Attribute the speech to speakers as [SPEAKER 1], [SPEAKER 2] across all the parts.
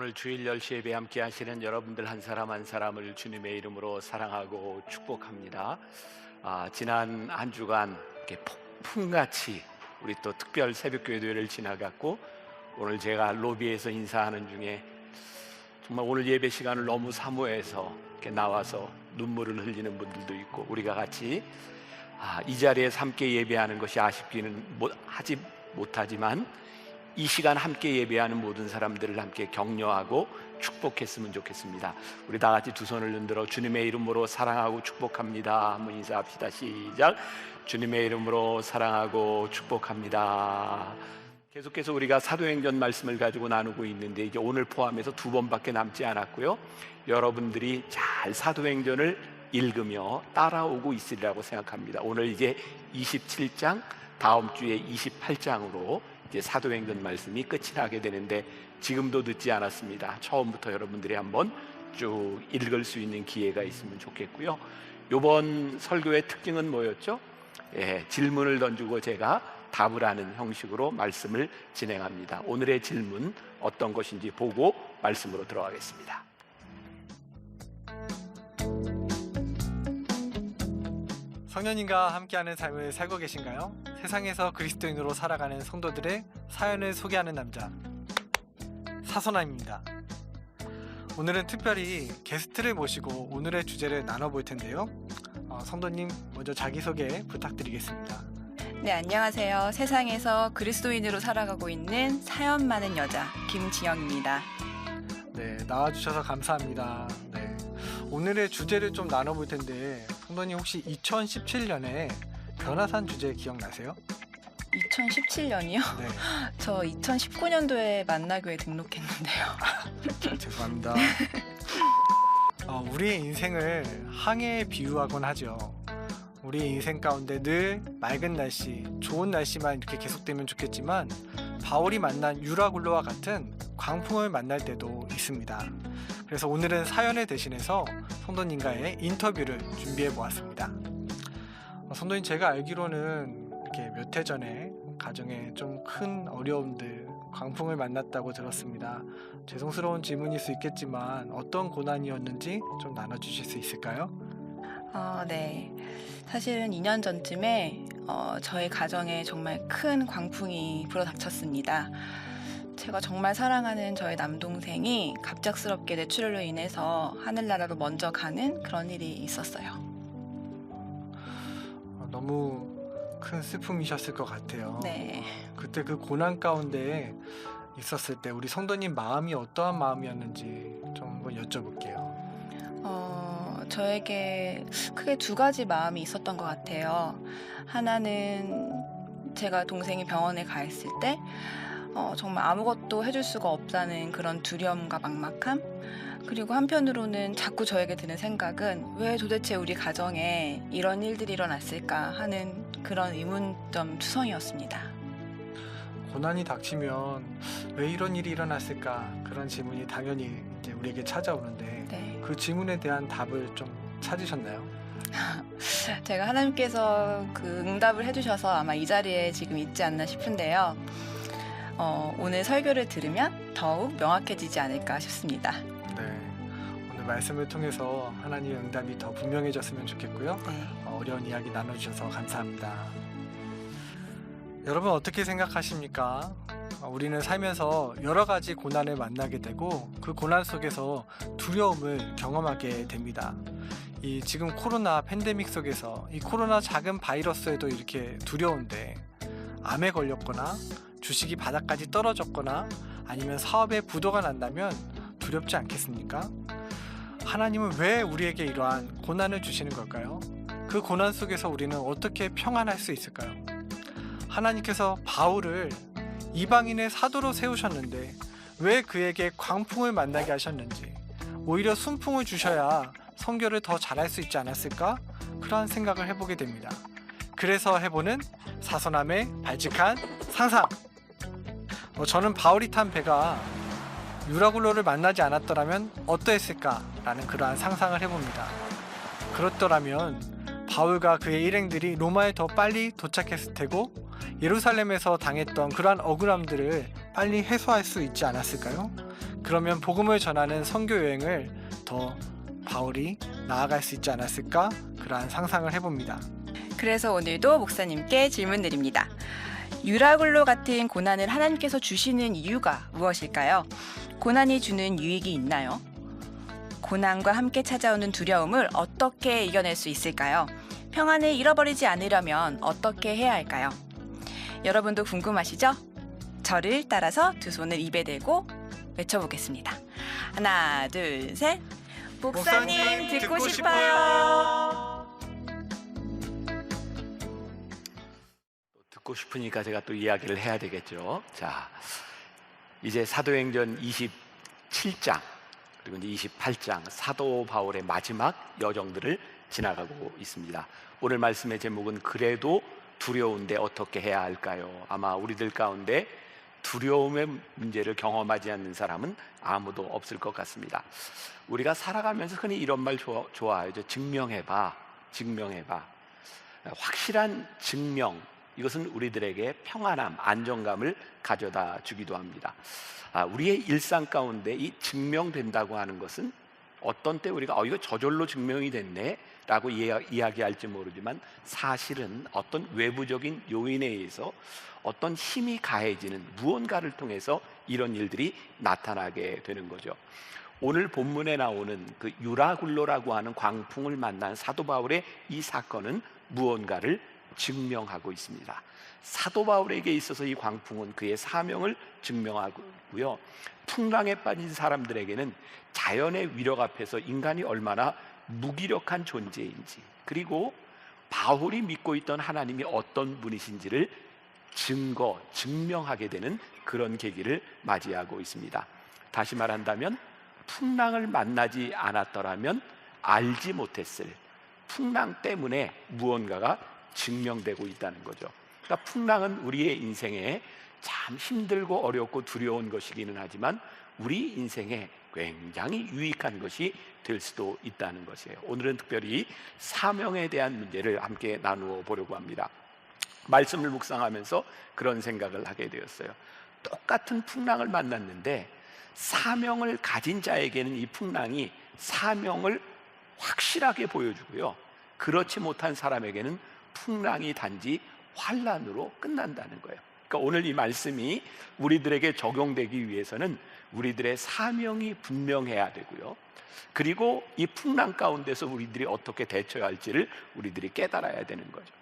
[SPEAKER 1] 오늘 주일 10시 예배 함께 하시는 여러분들 한 사람 한 사람을 주님의 이름으로 사랑하고 축복합니다. 지난 한 주간 이렇게 폭풍같이 우리 또 특별 새벽교회를 지나갔고, 오늘 제가 로비에서 인사하는 중에 정말 오늘 예배 시간을 너무 사모해서 이렇게 나와서 눈물을 흘리는 분들도 있고, 우리가 같이 이 자리에서 함께 예배하는 것이 아쉽기는 하지 못하지만 이 시간 함께 예배하는 모든 사람들을 함께 격려하고 축복했으면 좋겠습니다. 우리 다 같이 두 손을 흔들어 주님의 이름으로 사랑하고 축복합니다 한번 인사합시다. 시작. 주님의 이름으로 사랑하고 축복합니다. 계속해서 우리가 사도행전 말씀을 가지고 나누고 있는데, 이제 오늘 포함해서 2번밖에 남지 않았고요, 여러분들이 잘 사도행전을 읽으며 따라오고 있으리라고 생각합니다. 오늘 이제 27장, 다음 주에 28장으로 이제 사도행전 말씀이 끝이 나게 되는데, 지금도 늦지 않았습니다. 처음부터 여러분들이 한번 쭉 읽을 수 있는 기회가 있으면 좋겠고요. 이번 설교의 특징은 뭐였죠? 질문을 던지고 제가 답을 하는 형식으로 말씀을 진행합니다. 오늘의 질문 어떤 것인지 보고 말씀으로 들어가겠습니다.
[SPEAKER 2] 성령님과 함께하는 삶을 살고 계신가요? 세상에서 그리스도인으로 살아가는 성도들의 사연을 소개하는 남자, 사소남입니다. 오늘은 특별히 게스트를 모시고 오늘의 주제를 나눠볼 텐데요. 성도님 먼저 자기소개 부탁드리겠습니다.
[SPEAKER 3] 네, 안녕하세요. 세상에서 그리스도인으로 살아가고 있는 사연 많은 여자 김지영입니다.
[SPEAKER 2] 네, 나와주셔서 감사합니다. 네, 오늘의 주제를 좀 나눠볼 텐데, 성도님 혹시 2017년에 변화산 주제 기억나세요?
[SPEAKER 3] 2017년이요?
[SPEAKER 2] 네.
[SPEAKER 3] 저 2019년도에 만나교회 등록했는데요.
[SPEAKER 2] 죄송합니다. 우리의 인생을 항해에 비유하곤 하죠. 우리의 인생 가운데 늘 맑은 날씨, 좋은 날씨만 이렇게 계속되면 좋겠지만, 바울이 만난 유라굴로와 같은 광풍을 만날 때도 있습니다. 그래서 오늘은 사연을 대신해서 성도님과의 인터뷰를 준비해 보았습니다. 성도님, 제가 알기로는 이렇게 몇 해 전에 가정에 좀 큰 어려움들, 광풍을 만났다고 들었습니다. 죄송스러운 질문일 수 있겠지만 어떤 고난이었는지 좀 나눠주실 수 있을까요?
[SPEAKER 3] 네. 사실은 2년 전쯤에 저희 가정에 정말 큰 광풍이 불어닥쳤습니다. 제가 정말 사랑하는 저희 남동생이 갑작스럽게 뇌출혈로 인해서 하늘나라로 먼저 가는 그런 일이 있었어요.
[SPEAKER 2] 너무 큰 슬픔이셨을 것 같아요.
[SPEAKER 3] 네.
[SPEAKER 2] 그때 그 고난 가운데 있었을 때 우리 성도님 마음이 어떠한 마음이었는지 좀 한번 여쭤볼게요.
[SPEAKER 3] 저에게 크게 2가지 마음이 있었던 것 같아요. 하나는 제가 동생이 병원에 가 있을 때 정말 아무것도 해줄 수가 없다는 그런 두려움과 막막함, 그리고 한편으로는 자꾸 저에게 드는 생각은 왜 도대체 우리 가정에 이런 일들이 일어났을까 하는 그런 의문점 투성이었습니다.
[SPEAKER 2] 고난이 닥치면 왜 이런 일이 일어났을까, 그런 질문이 당연히 이제 우리에게 찾아오는데,
[SPEAKER 3] 네.
[SPEAKER 2] 그 질문에 대한 답을 좀 찾으셨나요?
[SPEAKER 3] 제가 하나님께서 그 응답을 해주셔서 아마 이 자리에 지금 있지 않나 싶은데요. 오늘 설교를 들으면 더욱 명확해지지 않을까 싶습니다.
[SPEAKER 2] 네, 오늘 말씀을 통해서 하나님의 응답이 더 분명해졌으면 좋겠고요.
[SPEAKER 3] 네.
[SPEAKER 2] 어려운 이야기 나눠주셔서 감사합니다. 여러분 어떻게 생각하십니까? 우리는 살면서 여러 가지 고난을 만나게 되고, 그 고난 속에서 두려움을 경험하게 됩니다. 이 지금 코로나 팬데믹 속에서 이 코로나 작은 바이러스에도 이렇게 두려운데, 암에 걸렸거나 주식이 바닥까지 떨어졌거나 아니면 사업에 부도가 난다면 두렵지 않겠습니까? 하나님은 왜 우리에게 이러한 고난을 주시는 걸까요? 그 고난 속에서 우리는 어떻게 평안할 수 있을까요? 하나님께서 바울을 이방인의 사도로 세우셨는데 왜 그에게 광풍을 만나게 하셨는지, 오히려 순풍을 주셔야 선교를 더 잘할 수 있지 않았을까? 그러한 생각을 해보게 됩니다. 그래서 해보는 사소남의 발칙한 상상. 저는 바울이 탄 배가 유라굴로를 만나지 않았더라면 어떠했을까라는 그러한 상상을 해봅니다. 그렇더라면 바울과 그의 일행들이 로마에 더 빨리 도착했을 테고, 예루살렘에서 당했던 그러한 억울함들을 빨리 해소할 수 있지 않았을까요? 그러면 복음을 전하는 선교 여행을 더 바울이 나아갈 수 있지 않았을까? 그러한 상상을 해봅니다.
[SPEAKER 3] 그래서 오늘도 목사님께 질문 드립니다. 유라굴로 같은 고난을 하나님께서 주시는 이유가 무엇일까요? 고난이 주는 유익이 있나요? 고난과 함께 찾아오는 두려움을 어떻게 이겨낼 수 있을까요? 평안을 잃어버리지 않으려면 어떻게 해야 할까요? 여러분도 궁금하시죠? 저를 따라서 두 손을 입에 대고 외쳐보겠습니다. 하나, 둘, 셋. 목사님 듣고 싶어요.
[SPEAKER 1] 듣고 싶으니까 제가 또 이야기를 해야 되겠죠. 자, 이제 사도행전 27장 그리고 이제 28장 사도 바울의 마지막 여정들을 지나가고 있습니다. 오늘 말씀의 제목은 그래도 두려운데 어떻게 해야 할까요? 아마 우리들 가운데 두려움의 문제를 경험하지 않는 사람은 아무도 없을 것 같습니다. 우리가 살아가면서 흔히 이런 말 좋아하죠. 증명해봐. 확실한 증명, 이것은 우리들에게 평안함, 안정감을 가져다 주기도 합니다. 우리의 일상 가운데 이 증명된다고 하는 것은 어떤 때 우리가 이거 저절로 증명이 됐네 라고 이야기할지 모르지만 사실은 어떤 외부적인 요인에 의해서 어떤 힘이 가해지는 무언가를 통해서 이런 일들이 나타나게 되는 거죠. 오늘 본문에 나오는 그 유라굴로라고 하는 광풍을 만난 사도 바울의 이 사건은 무언가를 증명하고 있습니다. 사도 바울에게 있어서 이 광풍은 그의 사명을 증명하고요, 풍랑에 빠진 사람들에게는 자연의 위력 앞에서 인간이 얼마나 무기력한 존재인지, 그리고 바울이 믿고 있던 하나님이 어떤 분이신지를 증명하게 되는 그런 계기를 맞이하고 있습니다. 다시 말한다면 풍랑을 만나지 않았더라면 알지 못했을 풍랑 때문에 무언가가 증명되고 있다는 거죠. 그러니까 풍랑은 우리의 인생에 참 힘들고 어렵고 두려운 것이기는 하지만 우리 인생에 굉장히 유익한 것이 될 수도 있다는 것이에요. 오늘은 특별히 사명에 대한 문제를 함께 나누어 보려고 합니다. 말씀을 묵상하면서 그런 생각을 하게 되었어요. 똑같은 풍랑을 만났는데 사명을 가진 자에게는 이 풍랑이 사명을 확실하게 보여주고요, 그렇지 못한 사람에게는 풍랑이 단지 환난으로 끝난다는 거예요. 그러니까 오늘 이 말씀이 우리들에게 적용되기 위해서는 우리들의 사명이 분명해야 되고요, 그리고 이 풍랑 가운데서 우리들이 어떻게 대처해야 할지를 우리들이 깨달아야 되는 거죠.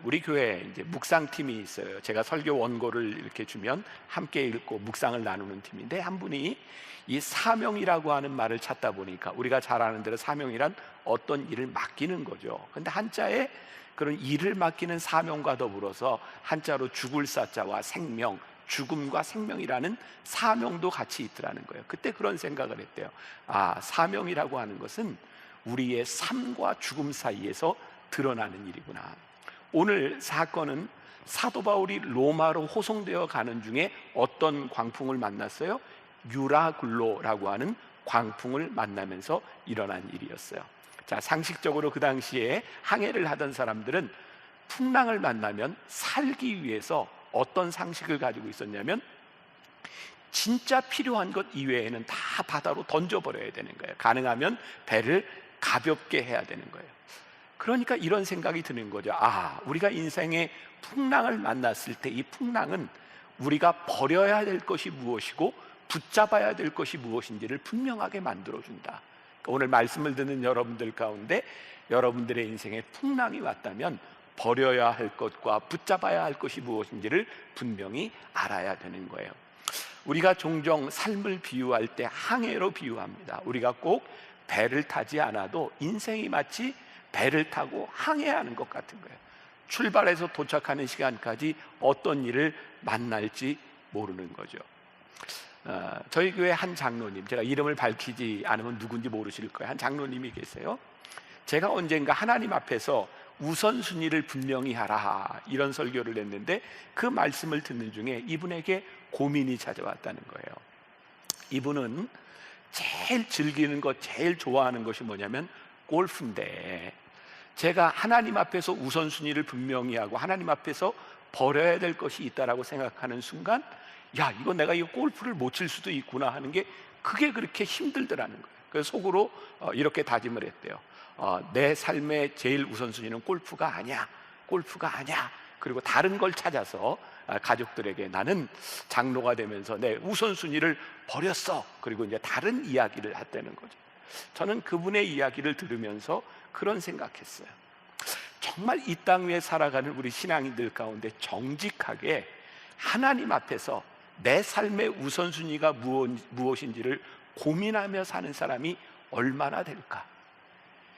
[SPEAKER 1] 우리 교회에 이제 묵상팀이 있어요. 제가 설교 원고를 이렇게 주면 함께 읽고 묵상을 나누는 팀인데, 한 분이 이 사명이라고 하는 말을 찾다 보니까 우리가 잘 아는 대로 사명이란 어떤 일을 맡기는 거죠. 근데 한자에 그런 일을 맡기는 사명과 더불어서 한자로 죽을 사자와 생명, 죽음과 생명이라는 사명도 같이 있더라는 거예요. 그때 그런 생각을 했대요. 사명이라고 하는 것은 우리의 삶과 죽음 사이에서 드러나는 일이구나. 오늘 사건은 사도 바울이 로마로 호송되어 가는 중에 어떤 광풍을 만났어요? 유라굴로라고 하는 광풍을 만나면서 일어난 일이었어요. 자, 상식적으로 그 당시에 항해를 하던 사람들은 풍랑을 만나면 살기 위해서 어떤 상식을 가지고 있었냐면 진짜 필요한 것 이외에는 다 바다로 던져버려야 되는 거예요. 가능하면 배를 가볍게 해야 되는 거예요. 그러니까 이런 생각이 드는 거죠. 우리가 인생에 풍랑을 만났을 때 이 풍랑은 우리가 버려야 될 것이 무엇이고 붙잡아야 될 것이 무엇인지를 분명하게 만들어준다. 그러니까 오늘 말씀을 듣는 여러분들 가운데 여러분들의 인생에 풍랑이 왔다면 버려야 할 것과 붙잡아야 할 것이 무엇인지를 분명히 알아야 되는 거예요. 우리가 종종 삶을 비유할 때 항해로 비유합니다. 우리가 꼭 배를 타지 않아도 인생이 마치 배를 타고 항해하는 것 같은 거예요. 출발해서 도착하는 시간까지 어떤 일을 만날지 모르는 거죠. 저희 교회 한 장로님, 제가 이름을 밝히지 않으면 누군지 모르실 거예요. 한 장로님이 계세요. 제가 언젠가 하나님 앞에서 우선순위를 분명히 하라 이런 설교를 했는데 그 말씀을 듣는 중에 이분에게 고민이 찾아왔다는 거예요. 이분은 제일 즐기는 것, 제일 좋아하는 것이 뭐냐면 골프인데, 제가 하나님 앞에서 우선순위를 분명히 하고 하나님 앞에서 버려야 될 것이 있다라고 생각하는 순간 야, 이거 내가 이 골프를 못 칠 수도 있구나 하는 게 그게 그렇게 힘들더라는 거예요. 그래서 속으로 이렇게 다짐을 했대요. 내 삶의 제일 우선순위는 골프가 아니야. 골프가 아니야. 그리고 다른 걸 찾아서 가족들에게 나는 장로가 되면서 내 우선순위를 버렸어. 그리고 이제 다른 이야기를 했다는 거죠. 저는 그분의 이야기를 들으면서 그런 생각했어요. 정말 이 땅 위에 살아가는 우리 신앙인들 가운데 정직하게 하나님 앞에서 내 삶의 우선순위가 무엇인지를 고민하며 사는 사람이 얼마나 될까?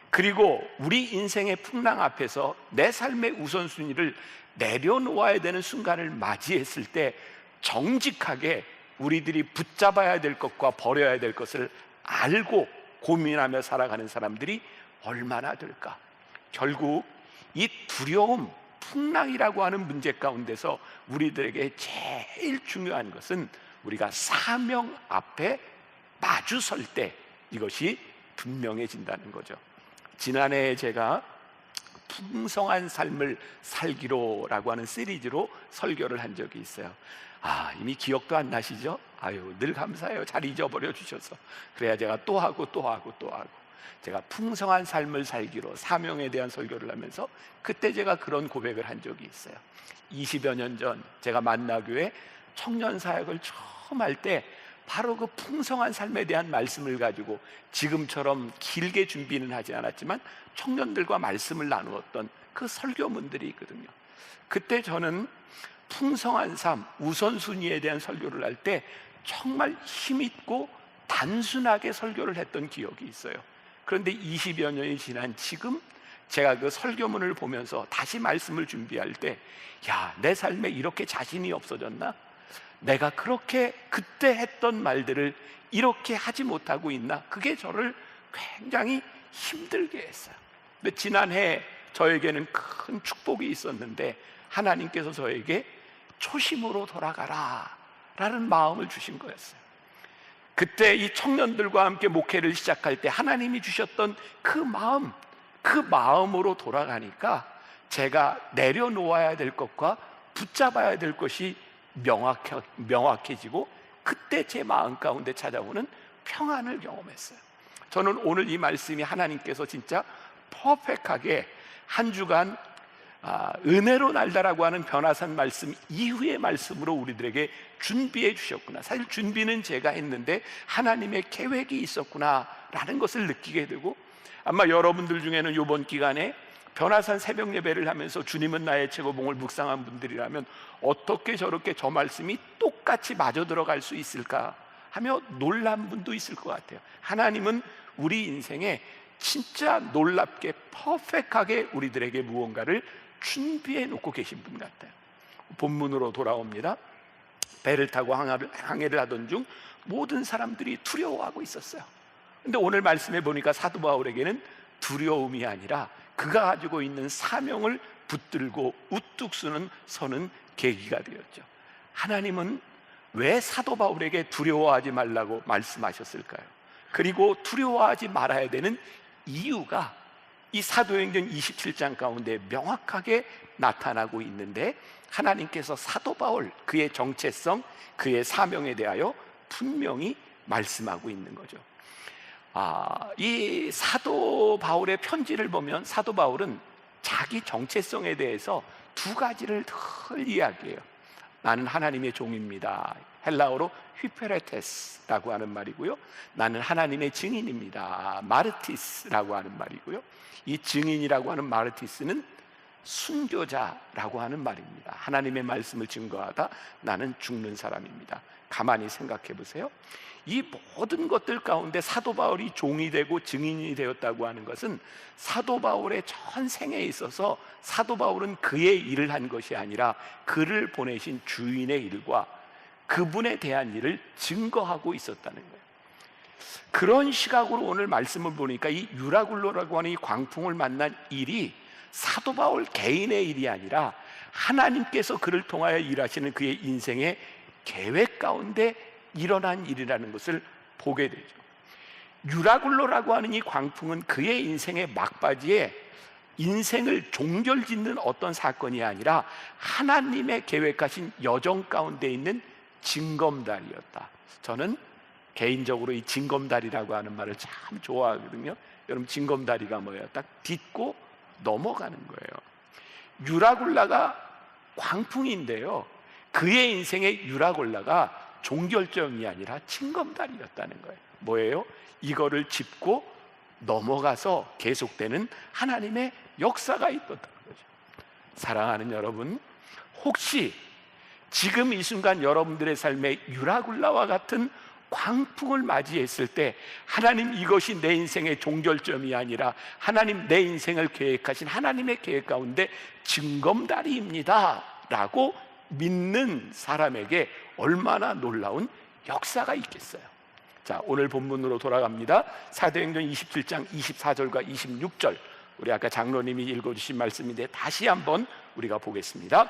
[SPEAKER 1] 그리고 우리 인생의 풍랑 앞에서 내 삶의 우선순위를 내려놓아야 되는 순간을 맞이했을 때 정직하게 우리들이 붙잡아야 될 것과 버려야 될 것을 알고 고민하며 살아가는 사람들이 얼마나 될까? 결국 이 두려움, 풍랑이라고 하는 문제 가운데서 우리들에게 제일 중요한 것은 우리가 사명 앞에 마주설 때 이것이 분명해진다는 거죠. 지난해에 제가 풍성한 삶을 살기로라고 하는 시리즈로 설교를 한 적이 있어요. 이미 기억도 안 나시죠? 늘 감사해요. 잘 잊어버려 주셔서. 그래야 제가 또 하고 제가 풍성한 삶을 살기로 사명에 대한 설교를 하면서 그때 제가 그런 고백을 한 적이 있어요. 20여 년 전 제가 만나교회 청년 사역을 처음 할 때 바로 그 풍성한 삶에 대한 말씀을 가지고 지금처럼 길게 준비는 하지 않았지만 청년들과 말씀을 나누었던 그 설교문들이 있거든요. 그때 저는 풍성한 삶, 우선순위에 대한 설교를 할 때 정말 힘있고 단순하게 설교를 했던 기억이 있어요. 그런데 20여 년이 지난 지금 제가 그 설교문을 보면서 다시 말씀을 준비할 때 내 삶에 이렇게 자신이 없어졌나? 내가 그렇게 그때 했던 말들을 이렇게 하지 못하고 있나? 그게 저를 굉장히 힘들게 했어요. 근데 지난해 저에게는 큰 축복이 있었는데 하나님께서 저에게 초심으로 돌아가라 라는 마음을 주신 거였어요. 그때 이 청년들과 함께 목회를 시작할 때 하나님이 주셨던 그 마음으로 돌아가니까 제가 내려놓아야 될 것과 붙잡아야 될 것이 명확해지고 그때 제 마음 가운데 찾아오는 평안을 경험했어요. 저는 오늘 이 말씀이 하나님께서 진짜 퍼펙트하게 한 주간 은혜로 날다라고 하는 변화산 말씀 이후의 말씀으로 우리들에게 준비해 주셨구나. 사실 준비는 제가 했는데 하나님의 계획이 있었구나 라는 것을 느끼게 되고, 아마 여러분들 중에는 이번 기간에 변화산 새벽 예배를 하면서 주님은 나의 최고봉을 묵상한 분들이라면 어떻게 저렇게 저 말씀이 똑같이 맞아 들어갈 수 있을까 하며 놀란 분도 있을 것 같아요. 하나님은 우리 인생에 진짜 놀랍게 퍼펙트하게 우리들에게 무언가를 준비해 놓고 계신 분 같아요. 본문으로 돌아옵니다. 배를 타고 항해를 하던 중 모든 사람들이 두려워하고 있었어요. 근데 오늘 말씀해 보니까 사도 바울에게는 두려움이 아니라 그가 가지고 있는 사명을 붙들고 우뚝 서는 계기가 되었죠. 하나님은 왜 사도 바울에게 두려워하지 말라고 말씀하셨을까요? 그리고 두려워하지 말아야 되는 이유가 이 사도행전 27장 가운데 명확하게 나타나고 있는데, 하나님께서 사도 바울 그의 정체성, 그의 사명에 대하여 분명히 말씀하고 있는 거죠. 이 사도 바울의 편지를 보면 사도 바울은 자기 정체성에 대해서 두 가지를 늘 이야기해요. 나는 하나님의 종입니다. 헬라어로 휘페레테스라고 하는 말이고요. 나는 하나님의 증인입니다. 마르티스라고 하는 말이고요. 이 증인이라고 하는 마르티스는 순교자라고 하는 말입니다. 하나님의 말씀을 증거하다 나는 죽는 사람입니다. 가만히 생각해 보세요. 이 모든 것들 가운데 사도 바울이 종이 되고 증인이 되었다고 하는 것은 사도 바울의 전생에 있어서 사도 바울은 그의 일을 한 것이 아니라 그를 보내신 주인의 일과 그분에 대한 일을 증거하고 있었다는 거예요. 그런 시각으로 오늘 말씀을 보니까 이 유라굴로라고 하는 이 광풍을 만난 일이 사도 바울 개인의 일이 아니라 하나님께서 그를 통하여 일하시는 그의 인생의 계획 가운데 일어난 일이라는 것을 보게 되죠. 유라굴로라고 하는 이 광풍은 그의 인생의 막바지에 인생을 종결짓는 어떤 사건이 아니라 하나님의 계획하신 여정 가운데 있는 징검다리였다. 저는 개인적으로 이 징검다리라고 하는 말을 참 좋아하거든요. 여러분, 징검다리가 뭐예요? 딱 딛고 넘어가는 거예요. 유라굴라가 광풍인데요, 그의 인생의 유라굴라가 종결점이 아니라 징검다리였다는 거예요. 뭐예요? 이거를 짚고 넘어가서 계속되는 하나님의 역사가 있었다는 거죠. 사랑하는 여러분, 혹시 지금 이 순간 여러분들의 삶에 유라굴라와 같은 광풍을 맞이했을 때, 하나님, 이것이 내 인생의 종결점이 아니라 하나님 내 인생을 계획하신 하나님의 계획 가운데 징검다리입니다 라고 믿는 사람에게 얼마나 놀라운 역사가 있겠어요. 자, 오늘 본문으로 돌아갑니다. 사도행전 27장 24절과 26절, 우리 아까 장로님이 읽어주신 말씀인데 다시 한번 우리가 보겠습니다.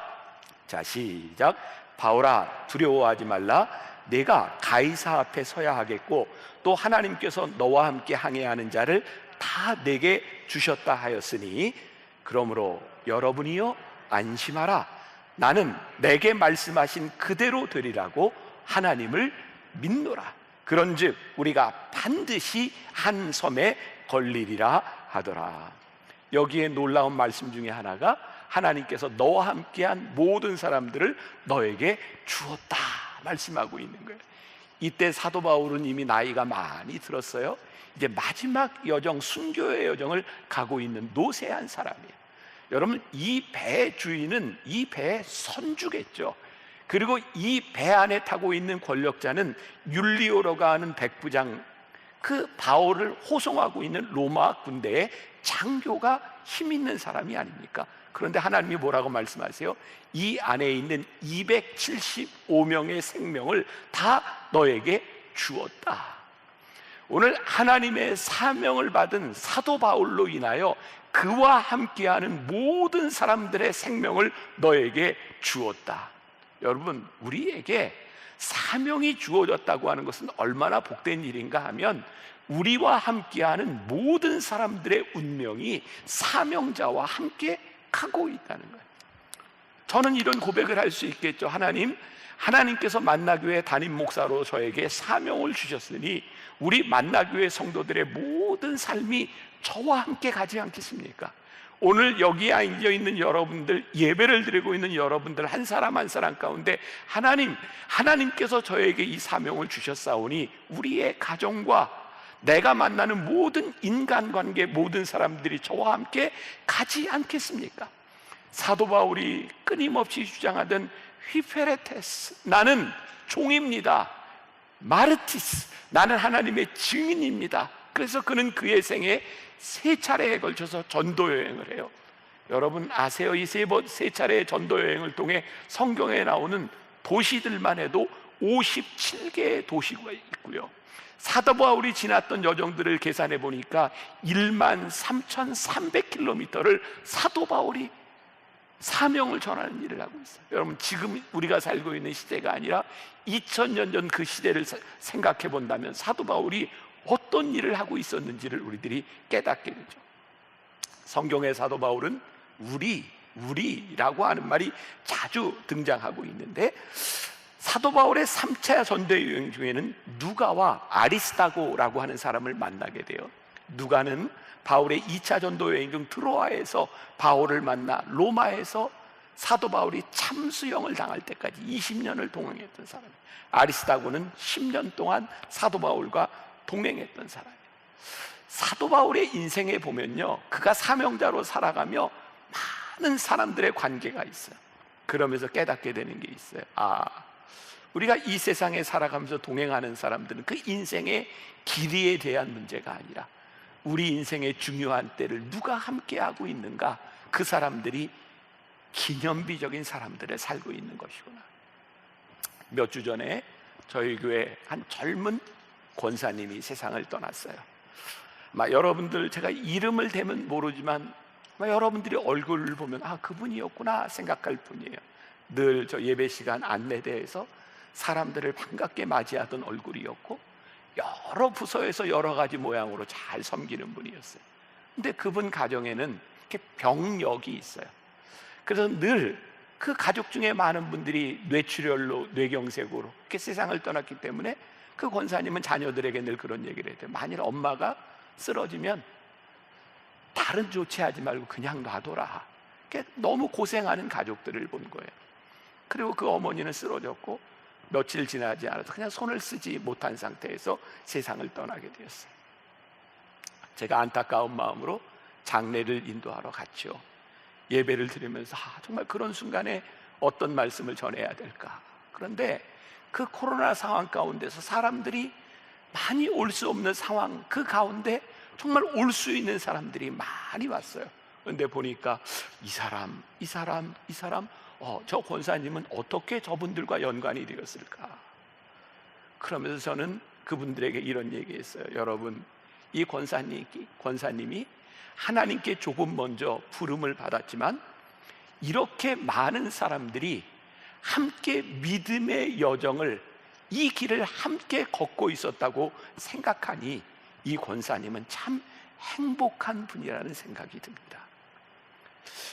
[SPEAKER 1] 자, 시작. 바울아, 두려워하지 말라. 내가 가이사 앞에 서야 하겠고 또 하나님께서 너와 함께 항해하는 자를 다 내게 주셨다 하였으니, 그러므로 여러분이여 안심하라. 나는 내게 말씀하신 그대로 되리라고 하나님을 믿노라. 그런즉 우리가 반드시 한 섬에 걸리리라 하더라. 여기에 놀라운 말씀 중에 하나가, 하나님께서 너와 함께한 모든 사람들을 너에게 주었다 말씀하고 있는 거예요. 이때 사도 바울은 이미 나이가 많이 들었어요. 이제 마지막 여정, 순교의 여정을 가고 있는 노쇠한 사람이에요. 여러분, 이 배의 주인은 이 배의 선주겠죠. 그리고 이 배 안에 타고 있는 권력자는 율리오라고 하는 백부장, 그 바울을 호송하고 있는 로마 군대의 장교가 힘 있는 사람이 아닙니까? 그런데 하나님이 뭐라고 말씀하세요? 이 안에 있는 275명의 생명을 다 너에게 주었다. 오늘 하나님의 사명을 받은 사도 바울로 인하여 그와 함께하는 모든 사람들의 생명을 너에게 주었다. 여러분, 우리에게 사명이 주어졌다고 하는 것은 얼마나 복된 일인가 하면, 우리와 함께하는 모든 사람들의 운명이 사명자와 함께 가고 있다는 거예요. 저는 이런 고백을 할 수 있겠죠. 하나님께서 만나교회 담임 목사로 저에게 사명을 주셨으니 우리 만나교회 성도들의 모든 삶이 저와 함께 가지 않겠습니까? 오늘 여기 앉아 있는 여러분들, 예배를 드리고 있는 여러분들 한 사람 한 사람 가운데 하나님께서 저에게 이 사명을 주셨사오니 우리의 가정과 내가 만나는 모든 인간관계, 모든 사람들이 저와 함께 가지 않겠습니까? 사도 바울이 끊임없이 주장하던 휘페레테스, 나는 종입니다. 마르티스, 나는 하나님의 증인입니다. 그래서 그는 그의 생에 3차례에 걸쳐서 전도 여행을 해요. 여러분 아세요? 이 세 차례의 전도 여행을 통해 성경에 나오는 도시들만 해도 57개의 도시가 있고요. 사도 바울이 지났던 여정들을 계산해 보니까 13,300km를 사도 바울이 사명을 전하는 일을 하고 있어요. 여러분, 지금 우리가 살고 있는 시대가 아니라 2000년 전 그 시대를 생각해 본다면 사도 바울이 어떤 일을 하고 있었는지를 우리들이 깨닫게 되죠. 성경의 사도 바울은 우리라고 하는 말이 자주 등장하고 있는데, 사도 바울의 3차 전도 여행 중에는 누가와 아리스다고라고 하는 사람을 만나게 돼요. 누가는 바울의 2차 전도 여행 중 트로아에서 바울을 만나 로마에서 사도 바울이 참수형을 당할 때까지 20년을 동행했던 사람이에요. 아리스다고는 10년 동안 사도 바울과 동행했던 사람이에요. 사도 바울의 인생에 보면요, 그가 사명자로 살아가며 많은 사람들의 관계가 있어요. 그러면서 깨닫게 되는 게 있어요. 우리가 이 세상에 살아가면서 동행하는 사람들은 그 인생의 길이에 대한 문제가 아니라 우리 인생의 중요한 때를 누가 함께하고 있는가, 그 사람들이 기념비적인 사람들을 살고 있는 것이구나. 몇 주 전에 저희 교회 한 젊은 권사님이 세상을 떠났어요. 여러분들, 제가 이름을 대면 모르지만 여러분들이 얼굴을 보면 그분이었구나 생각할 뿐이에요. 늘 저 예배 시간 안내대에서 사람들을 반갑게 맞이하던 얼굴이었고, 여러 부서에서 여러 가지 모양으로 잘 섬기는 분이었어요. 근데 그분 가정에는 이렇게 병력이 있어요. 그래서 늘 그 가족 중에 많은 분들이 뇌출혈로 뇌경색으로 이렇게 세상을 떠났기 때문에 그 권사님은 자녀들에게 늘 그런 얘기를 해요. 만일 엄마가 쓰러지면 다른 조치하지 말고 그냥 놔둬라. 너무 고생하는 가족들을 본 거예요. 그리고 그 어머니는 쓰러졌고 며칠 지나지 않아서 그냥 손을 쓰지 못한 상태에서 세상을 떠나게 되었어요. 제가 안타까운 마음으로 장례를 인도하러 갔죠. 예배를 드리면서 정말 그런 순간에 어떤 말씀을 전해야 될까. 그런데 그 코로나 상황 가운데서 사람들이 많이 올 수 없는 상황, 그 가운데 정말 올 수 있는 사람들이 많이 왔어요. 그런데 보니까 이 사람 저 권사님은 어떻게 저분들과 연관이 되었을까. 그러면서 저는 그분들에게 이런 얘기했어요. 여러분, 이 권사님이 하나님께 조금 먼저 부름을 받았지만 이렇게 많은 사람들이 함께 믿음의 여정을, 이 길을 함께 걷고 있었다고 생각하니 이 권사님은 참 행복한 분이라는 생각이 듭니다.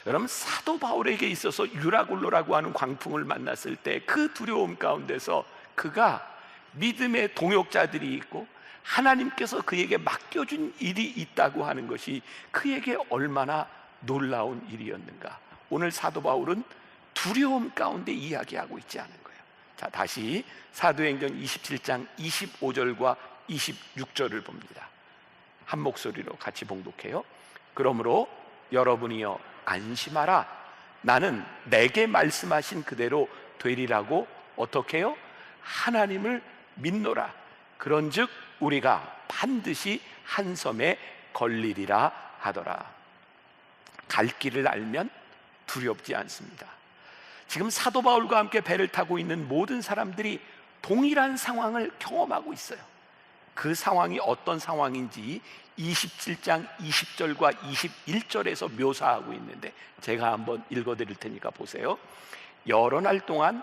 [SPEAKER 1] 여러분, 사도 바울에게 있어서 유라굴로라고 하는 광풍을 만났을 때 그 두려움 가운데서 그가 믿음의 동역자들이 있고 하나님께서 그에게 맡겨준 일이 있다고 하는 것이 그에게 얼마나 놀라운 일이었는가. 오늘 사도 바울은 두려움 가운데 이야기하고 있지 않은 거예요. 자, 다시 사도행전 27장 25절과 26절을 봅니다. 한 목소리로 같이 봉독해요. 그러므로 여러분이여 안심하라. 나는 내게 말씀하신 그대로 되리라고 어떻게 해요? 하나님을 믿노라. 그런즉 우리가 반드시 한 섬에 걸리리라 하더라. 갈 길을 알면 두렵지 않습니다. 지금 사도 바울과 함께 배를 타고 있는 모든 사람들이 동일한 상황을 경험하고 있어요. 그 상황이 어떤 상황인지 27장 20절과 21절에서 묘사하고 있는데 제가 한번 읽어드릴 테니까 보세요. 여러 날 동안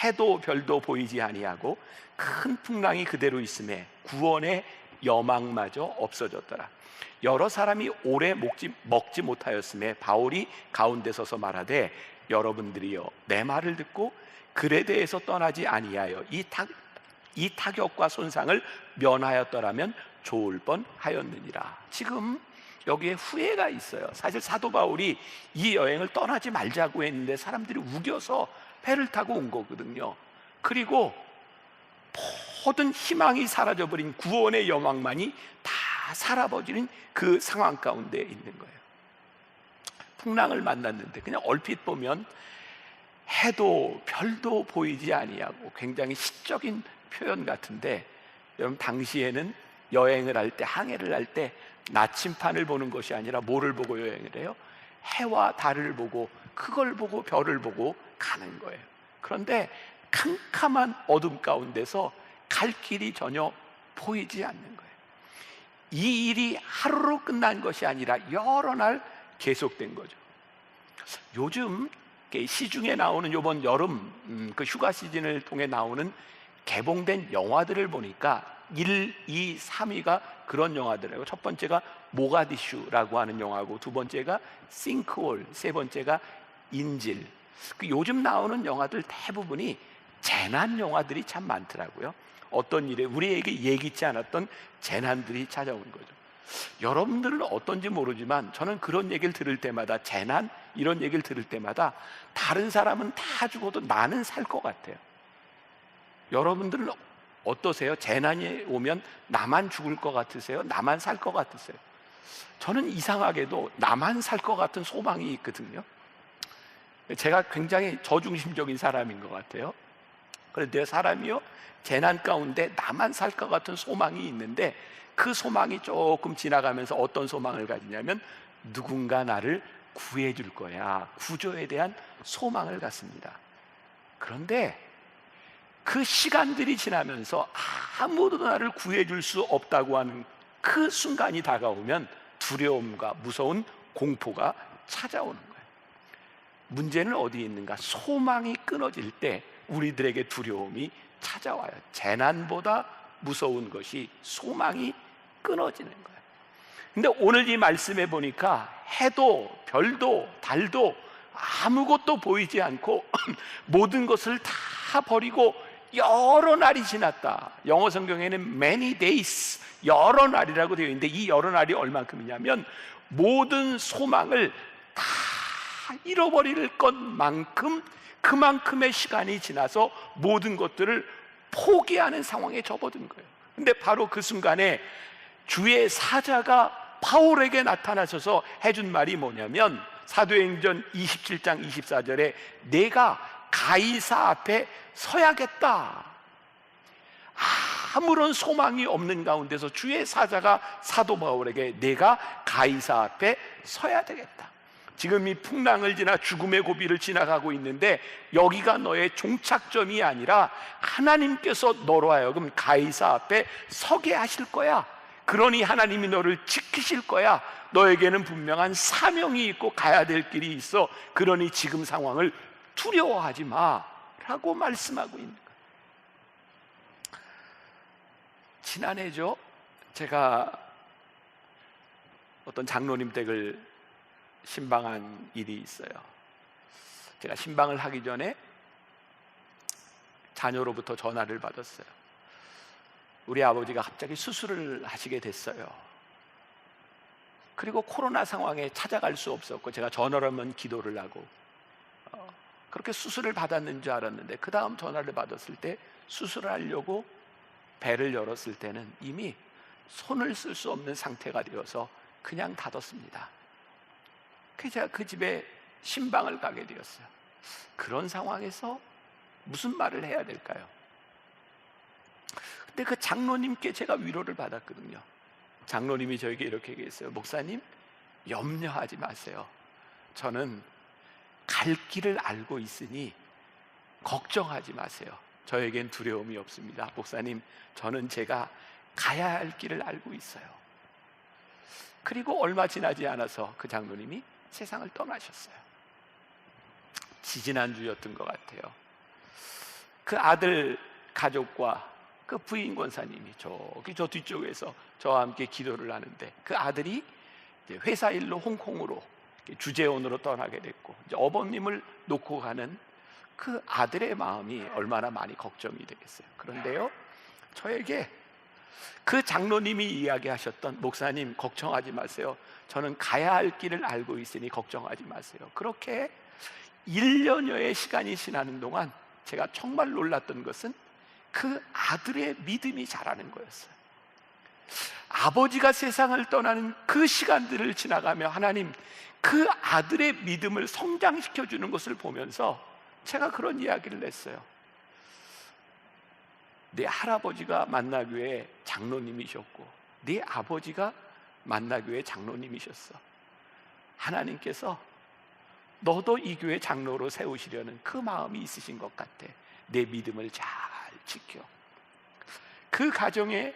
[SPEAKER 1] 해도 별도 보이지 아니하고 큰 풍랑이 그대로 있음에 구원의 여망마저 없어졌더라. 여러 사람이 오래 먹지 못하였음에 바울이 가운데 서서 말하되 여러분들이여 내 말을 듣고 그레데에서 떠나지 아니하여 이 타격과 손상을 면하였더라면 좋을 뻔하였느니라. 지금 여기에 후회가 있어요. 사실 사도 바울이 이 여행을 떠나지 말자고 했는데 사람들이 우겨서 배를 타고 온 거거든요. 그리고 모든 희망이 사라져버린 구원의 여망만이 다 사라버리는 그 상황 가운데 있는 거예요. 풍랑을 만났는데 그냥 얼핏 보면 해도 별도 보이지 아니하고 굉장히 시적인 표현 같은데, 여러분 당시에는 여행을 할 때, 항해를 할 때 나침판을 보는 것이 아니라 뭐를 보고 여행을 해요? 해와 달을 보고, 그걸 보고 별을 보고 가는 거예요. 그런데 캄캄한 어둠 가운데서 갈 길이 전혀 보이지 않는 거예요. 이 일이 하루로 끝난 것이 아니라 여러 날 계속된 거죠. 요즘 시중에 나오는 이번 여름 그 휴가 시즌을 통해 나오는 개봉된 영화들을 보니까 1, 2, 3위가 그런 영화들이에요. 첫 번째가 모가디슈라고 하는 영화고, 두 번째가 싱크홀, 세 번째가 인질. 요즘 나오는 영화들 대부분이 재난 영화들이 참 많더라고요. 어떤 일에 우리에게 예기치 않았던 재난들이 찾아온 거죠. 여러분들은 어떤지 모르지만 저는 그런 얘기를 들을 때마다, 재난 이런 얘기를 들을 때마다 다른 사람은 다 죽어도 나는 살 것 같아요. 여러분들은 어떠세요? 재난이 오면 나만 죽을 것 같으세요? 나만 살 것 같으세요? 저는 이상하게도 나만 살 것 같은 소망이 있거든요. 제가 굉장히 저중심적인 사람인 것 같아요. 그런데 사람이요, 재난 가운데 나만 살 것 같은 소망이 있는데, 그 소망이 조금 지나가면서 어떤 소망을 가지냐면 누군가 나를 구해 줄 거야, 구조에 대한 소망을 갖습니다. 그런데 그 시간들이 지나면서 아무도 나를 구해 줄 수 없다고 하는 그 순간이 다가오면 두려움과 무서운 공포가 찾아오는 거예요. 문제는 어디에 있는가? 소망이 끊어질 때 우리들에게 두려움이 찾아와요. 재난보다 무서운 것이 소망이 끊어지는 거예요. 근데 오늘 이 말씀에 보니까 해도 별도 달도 아무것도 보이지 않고 모든 것을 다 버리고 여러 날이 지났다. 영어 성경에는 many days, 여러 날이라고 되어 있는데 이 여러 날이 얼만큼이냐면 모든 소망을 다 잃어버릴 것만큼 그만큼의 시간이 지나서 모든 것들을 포기하는 상황에 접어든 거예요. 근데 바로 그 순간에 주의 사자가 바울에게 나타나셔서 해준 말이 뭐냐면 사도행전 27장 24절에 내가 가이사 앞에 서야겠다. 아무런 소망이 없는 가운데서 주의 사자가 사도 바울에게 내가 가이사 앞에 서야 되겠다. 지금 이 풍랑을 지나 죽음의 고비를 지나가고 있는데 여기가 너의 종착점이 아니라 하나님께서 너로 하여금 가이사 앞에 서게 하실 거야. 그러니 하나님이 너를 지키실 거야. 너에게는 분명한 사명이 있고 가야 될 길이 있어. 그러니 지금 상황을 두려워하지 마 라고 말씀하고 있는 거예요. 지난해죠, 제가 어떤 장로님 댁을 신방한 일이 있어요. 제가 신방을 하기 전에 자녀로부터 전화를 받았어요. 우리 아버지가 갑자기 수술을 하시게 됐어요. 그리고 코로나 상황에 찾아갈 수 없었고 제가 전화로만 기도를 하고 그렇게 수술을 받았는 줄 알았는데 그 다음 전화를 받았을 때 수술을 하려고 배를 열었을 때는 이미 손을 쓸 수 없는 상태가 되어서 그냥 닫았습니다. 그래서 제가 그 집에 신방을 가게 되었어요. 그런 상황에서 무슨 말을 해야 될까요? 근데 그 장로님께 제가 위로를 받았거든요. 장로님이 저에게 이렇게 얘기했어요. 목사님, 염려하지 마세요. 저는 갈 길을 알고 있으니 걱정하지 마세요. 저에겐 두려움이 없습니다. 목사님, 저는 제가 가야 할 길을 알고 있어요. 그리고 얼마 지나지 않아서 그 장로님이 세상을 떠나셨어요. 지지난주였던 것 같아요. 그 아들 가족과 그 부인 권사님이 저 뒤쪽에서 저와 함께 기도를 하는데 그 아들이 이제 회사 일로 홍콩으로 주재원으로 떠나게 됐고 이제 어머님을 놓고 가는 그 아들의 마음이 얼마나 많이 걱정이 되겠어요. 그런데요, 저에게 그 장로님이 이야기하셨던 목사님 걱정하지 마세요. 저는 가야 할 길을 알고 있으니 걱정하지 마세요. 그렇게 1년여의 시간이 지나는 동안 제가 정말 놀랐던 것은 그 아들의 믿음이 자라는 거였어요. 아버지가 세상을 떠나는 그 시간들을 지나가며 하나님 그 아들의 믿음을 성장시켜 주는 것을 보면서 제가 그런 이야기를 했어요. 내 할아버지가 만나교회 장로님이셨고 네 아버지가 만나교회 장로님이셨어. 하나님께서 너도 이 교회 장로로 세우시려는 그 마음이 있으신 것 같아. 내 믿음을 잘 지켜. 그 가정에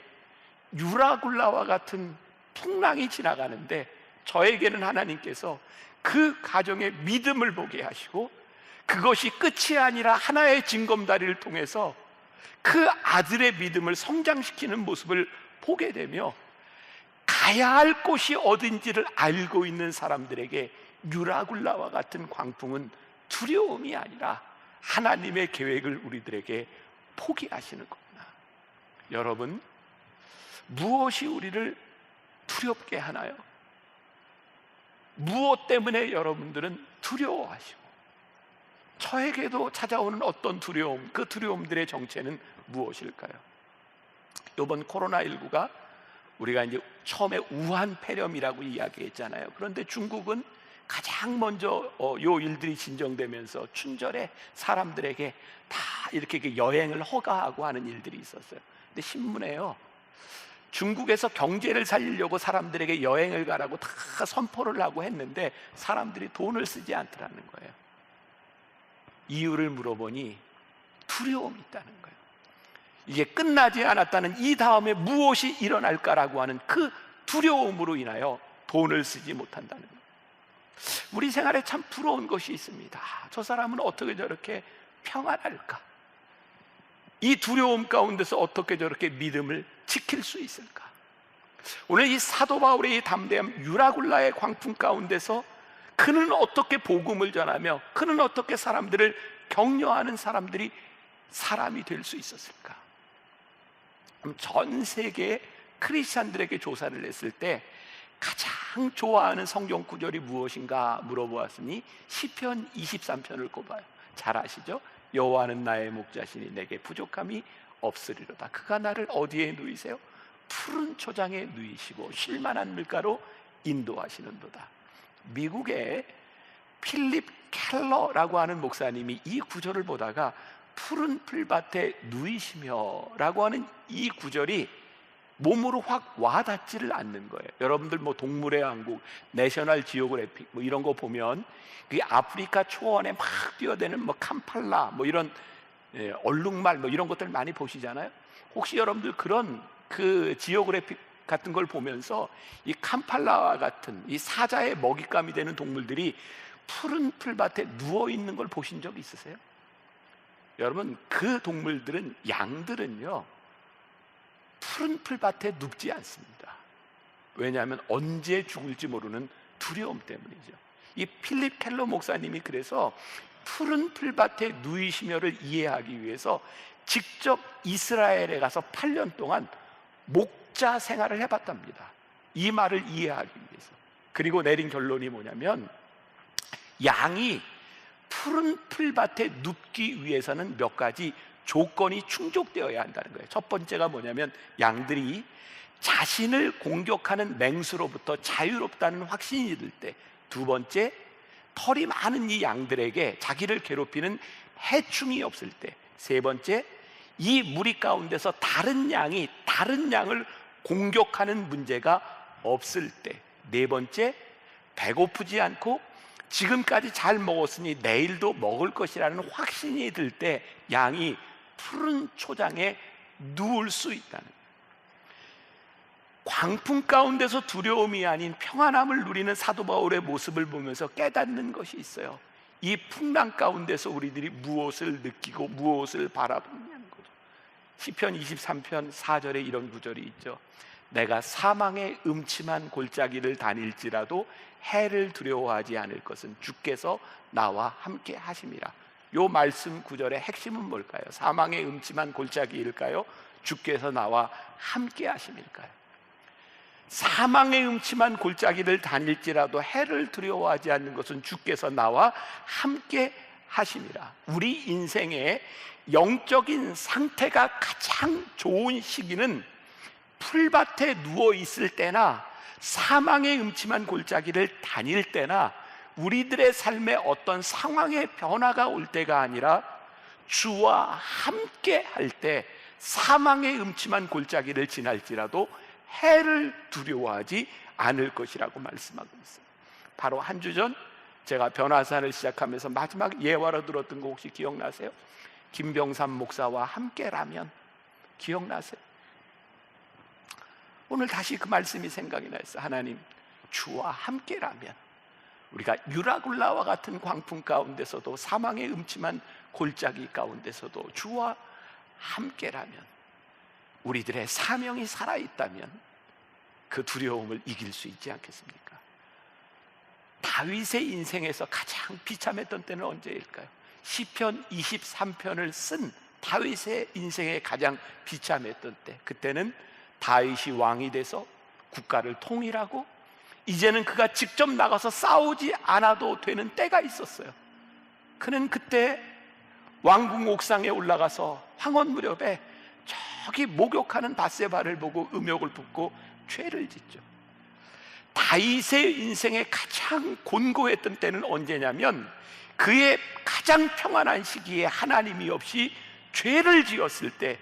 [SPEAKER 1] 유라굴라와 같은 풍랑이 지나가는데 저에게는 하나님께서 그 가정의 믿음을 보게 하시고 그것이 끝이 아니라 하나의 징검다리를 통해서 그 아들의 믿음을 성장시키는 모습을 보게 되며 가야 할 곳이 어딘지를 알고 있는 사람들에게 유라굴라와 같은 광풍은 두려움이 아니라 하나님의 계획을 우리들에게 포기하시는 겁니다. 여러분, 무엇이 우리를 두렵게 하나요? 무엇 때문에 여러분들은 두려워하시고 저에게도 찾아오는 어떤 두려움, 그 두려움들의 정체는 무엇일까요? 이번 코로나19가 우리가 이제 처음에 우한 폐렴이라고 이야기했잖아요. 그런데 중국은 가장 먼저 요 일들이 진정되면서 춘절에 사람들에게 다 이렇게 여행을 허가하고 하는 일들이 있었어요. 근데 신문에요, 중국에서 경제를 살리려고 사람들에게 여행을 가라고 다 선포를 하고 했는데 사람들이 돈을 쓰지 않더라는 거예요. 이유를 물어보니 두려움이 있다는 거예요. 이게 끝나지 않았다는 이 다음에 무엇이 일어날까라고 하는 그 두려움으로 인하여 돈을 쓰지 못한다는 거예요. 우리 생활에 참 부러운 것이 있습니다. 저 사람은 어떻게 저렇게 평안할까? 이 두려움 가운데서 어떻게 저렇게 믿음을 지킬 수 있을까? 오늘 이 사도 바울의 이 담대함, 유라굴라의 광풍 가운데서 그는 어떻게 복음을 전하며 그는 어떻게 사람들을 격려하는 사람이 될 수 있었을까? 전 세계 크리스찬들에게 조사를 했을 때 가장 좋아하는 성경 구절이 무엇인가 물어보았으니 시편 23편을 꼽아요. 잘 아시죠? 여호와는 나의 목자시니 내게 부족함이 없으리로다. 그가 나를 어디에 누이세요? 푸른 초장에 누이시고 쉴만한 물가로 인도하시는도다. 미국의 필립 켈러라고 하는 목사님이 이 구절을 보다가 푸른 풀밭에 누이시며 라고 하는 이 구절이 몸으로 확 와닿지를 않는 거예요. 여러분들 뭐 동물의 왕국, 내셔널 지오그래픽 뭐 이런 거 보면 그 아프리카 초원에 막 뛰어대는 뭐 캄팔라 뭐 이런 얼룩말 뭐 이런 것들 많이 보시잖아요. 혹시 여러분들 그런 그 지오그래픽 같은 걸 보면서 이 캄팔라와 같은 이 사자의 먹잇감이 되는 동물들이 푸른 풀밭에 누워 있는 걸 보신 적 있으세요? 여러분, 그 동물들은, 양들은요 푸른 풀밭에 눕지 않습니다. 왜냐하면 언제 죽을지 모르는 두려움 때문이죠. 이 필립 켈러 목사님이 그래서 푸른 풀밭에 누이시며를 이해하기 위해서 직접 이스라엘에 가서 8년 동안 목자 생활을 해봤답니다. 이 말을 이해하기 위해서. 그리고 내린 결론이 뭐냐면, 양이 푸른 풀밭에 눕기 위해서는 몇 가지 조건이 충족되어야 한다는 거예요. 첫 번째가 뭐냐면, 양들이 자신을 공격하는 맹수로부터 자유롭다는 확신이 들 때. 두 번째, 털이 많은 이 양들에게 자기를 괴롭히는 해충이 없을 때. 세 번째, 이 무리 가운데서 다른 양이 다른 양을 공격하는 문제가 없을 때. 네 번째, 배고프지 않고 지금까지 잘 먹었으니 내일도 먹을 것이라는 확신이 들 때 양이 푸른 초장에 누울 수 있다는 거예요. 광풍 가운데서 두려움이 아닌 평안함을 누리는 사도 바울의 모습을 보면서 깨닫는 것이 있어요. 이 풍랑 가운데서 우리들이 무엇을 느끼고 무엇을 바라보느냐는 거죠. 시편 23편 4절에 이런 구절이 있죠. 내가 사망의 음침한 골짜기를 다닐지라도 해를 두려워하지 않을 것은 주께서 나와 함께 하심이라. 요 말씀 구절의 핵심은 뭘까요? 사망의 음침한 골짜기일까요? 주께서 나와 함께 하심일까요? 사망의 음침한 골짜기를 다닐지라도 해를 두려워하지 않는 것은 주께서 나와 함께 하심이라. 우리 인생의 영적인 상태가 가장 좋은 시기는 풀밭에 누워 있을 때나 사망의 음침한 골짜기를 다닐 때나 우리들의 삶에 어떤 상황의 변화가 올 때가 아니라 주와 함께 할 때 사망의 음침한 골짜기를 지날지라도 해를 두려워하지 않을 것이라고 말씀하고 있어요. 바로 한 주 전 제가 변화산을 시작하면서 마지막 예화로 들었던 거 혹시 기억나세요? 김병삼 목사와 함께라면 기억나세요? 오늘 다시 그 말씀이 생각이 났어요. 하나님, 주와 함께라면 우리가 유라굴라와 같은 광풍 가운데서도 사망의 음침한 골짜기 가운데서도 주와 함께라면, 우리들의 사명이 살아있다면 그 두려움을 이길 수 있지 않겠습니까? 다윗의 인생에서 가장 비참했던 때는 언제일까요? 시편 23편을 쓴 다윗의 인생에 가장 비참했던 때, 그때는 다윗이 왕이 돼서 국가를 통일하고 이제는 그가 직접 나가서 싸우지 않아도 되는 때가 있었어요. 그는 그때 왕궁 옥상에 올라가서 황혼 무렵에 저기 목욕하는 밧세바를 보고 음욕을 붓고 죄를 짓죠. 다윗의 인생에 가장 곤고했던 때는 언제냐면, 그의 가장 평안한 시기에 하나님이 없이 죄를 지었을 때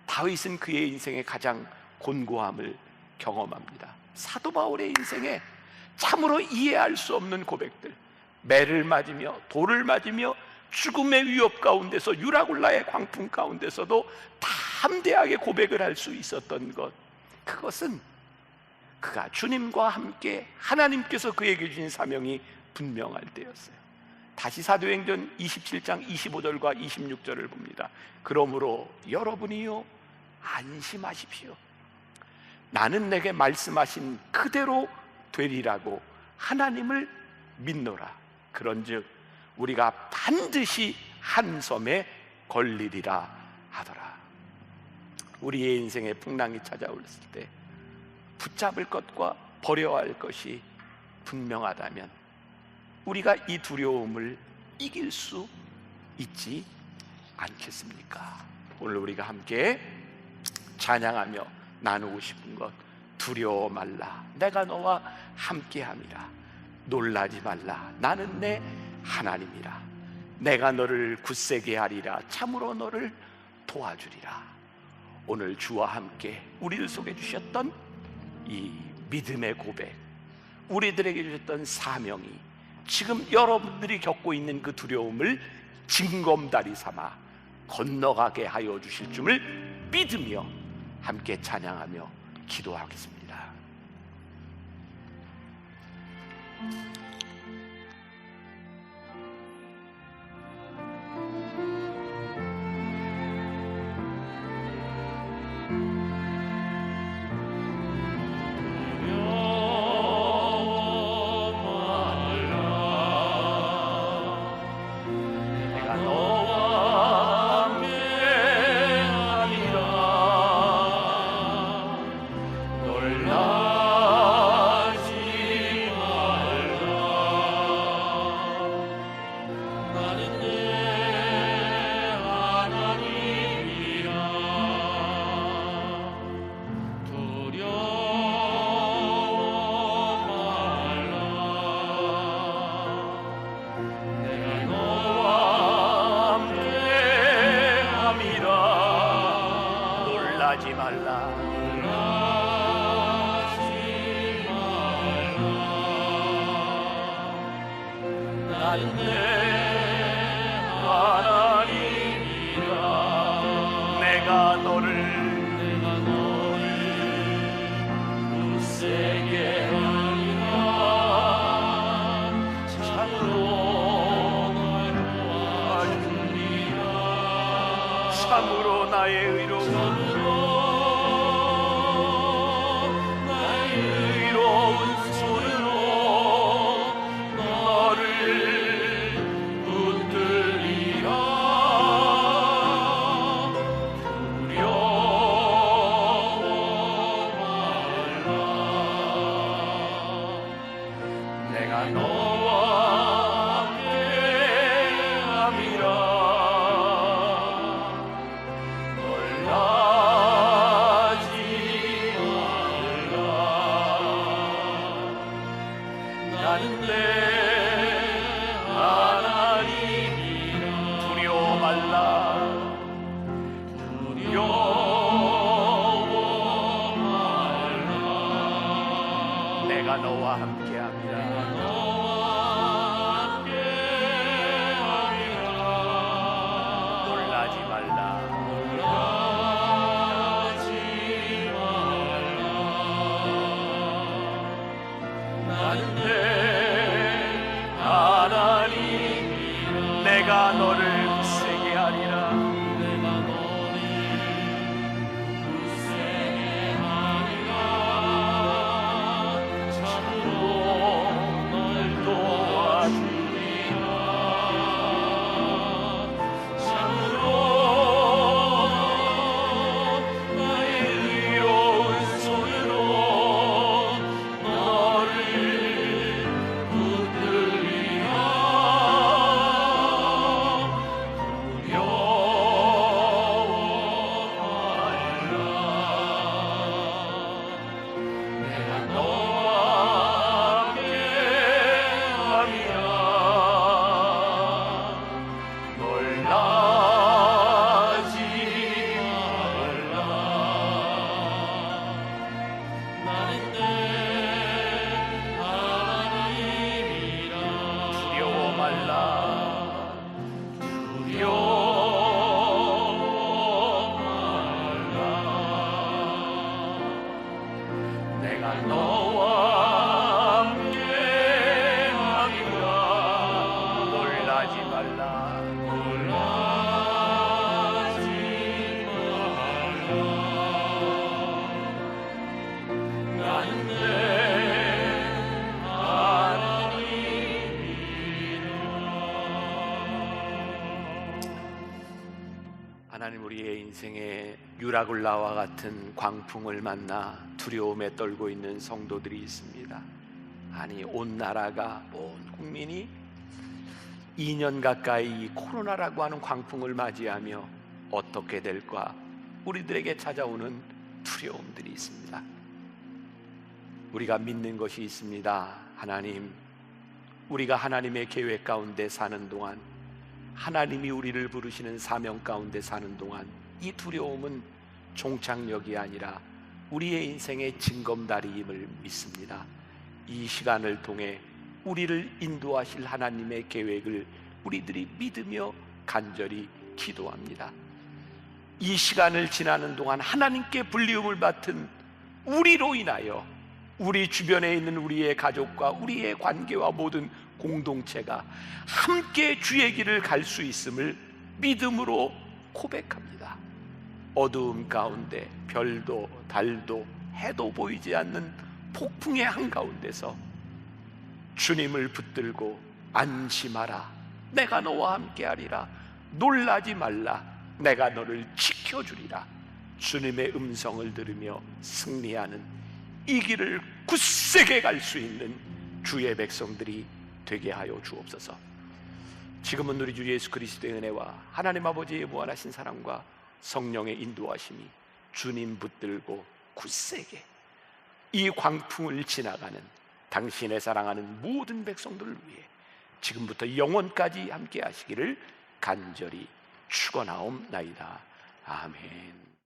[SPEAKER 1] 다윗은 그의 인생에 가장 곤고함을 경험합니다. 사도 바울의 인생에 참으로 이해할 수 없는 고백들, 매를 맞으며 돌을 맞으며 죽음의 위협 가운데서 유라굴라의 광풍 가운데서도 담대하게 고백을 할 수 있었던 것, 그것은 그가 주님과 함께 하나님께서 그에게 주신 사명이 분명할 때였어요. 다시 사도행전 27장 25절과 26절을 봅니다. 그러므로 여러분이요 안심하십시오. 나는 내게 말씀하신 그대로 되리라고 하나님을 믿노라. 그런즉 우리가 반드시 한 섬에 걸리리라 하더라. 우리의 인생에 풍랑이 찾아올 때 붙잡을 것과 버려야 할 것이 분명하다면 우리가 이 두려움을 이길 수 있지 않겠습니까? 오늘 우리가 함께 찬양하며 나누고 싶은 것, 두려워 말라 내가 너와 함께함이라. 놀라지 말라 나는 내 하나님이라. 내가 너를 굳세게 하리라. 참으로 너를 도와주리라. 오늘 주와 함께 우리를 속에 주셨던 이 믿음의 고백, 우리들에게 주셨던 사명이 지금 여러분들이 겪고 있는 그 두려움을 징검다리 삼아 건너가게 하여 주실 줄을 믿으며 함께 찬양하며 기도하겠습니다. 놀라지 말라. 나는 내 하나님이라. 내가 너를 굳세게 하리라. 참으로 널 도와주리라. 참으로 나의 의로운 나는 내 하나님이라. 두려워 말라. 두려워 말라. 내가 너와 함께함이라. 놀라지 말라. 나는 내 하나님이라. 내가 너를 굳세게 하리라. 내가 너를 굳세게 하리라. 참으로 널 도와주리라. 참으로 나의 의로운 손으로 너를 붙들리라. 내가 너와 함께함이라. 놀라지 말라. 나는 내 하나님이라. 두려워 말라. 두려워 말라. 내가 너와 함께함이라. 놀라지 말라. 놀라지 말라. 나는 내 하나님이라. 우리의 인생에 유라굴라와 같은 광풍을 만나 두려움에 떨고 있는 성도들이 있습니다. 아니, 온 나라가, 온 국민이 2년 가까이 이 코로나라고 하는 광풍을 맞이하며 어떻게 될까, 우리들에게 찾아오는 두려움들이 있습니다. 우리가 믿는 것이 있습니다. 하나님, 우리가 하나님의 계획 가운데 사는 동안, 하나님이 우리를 부르시는 사명 가운데 사는 동안 이 두려움은 종착역이 아니라 우리의 인생의 징검다리임을 믿습니다. 이 시간을 통해 우리를 인도하실 하나님의 계획을 우리들이 믿으며 간절히 기도합니다. 이 시간을 지나는 동안 하나님께 불리움을 받은 우리로 인하여 우리 주변에 있는 우리의 가족과 우리의 관계와 모든 공동체가 함께 주의 길을 갈 수 있음을 믿음으로 고백합니다. 어두움 가운데 별도 달도 해도 보이지 않는 폭풍의 한가운데서 주님을 붙들고 안심하라, 내가 너와 함께하리라, 놀라지 말라, 내가 너를 지켜주리라, 주님의 음성을 들으며 승리하는 이 길을 굳세게 갈 수 있는 주의 백성들이 되게 하여 주옵소서. 지금은 우리 주 예수 그리스도의 은혜와 하나님 아버지의 무한하신 사랑과 성령의 인도하심이 주님 붙들고 굳세게 이 광풍을 지나가는 당신의 사랑하는 모든 백성들을 위해 지금부터 영원까지 함께 하시기를 간절히 축원하옵나이다. 아멘.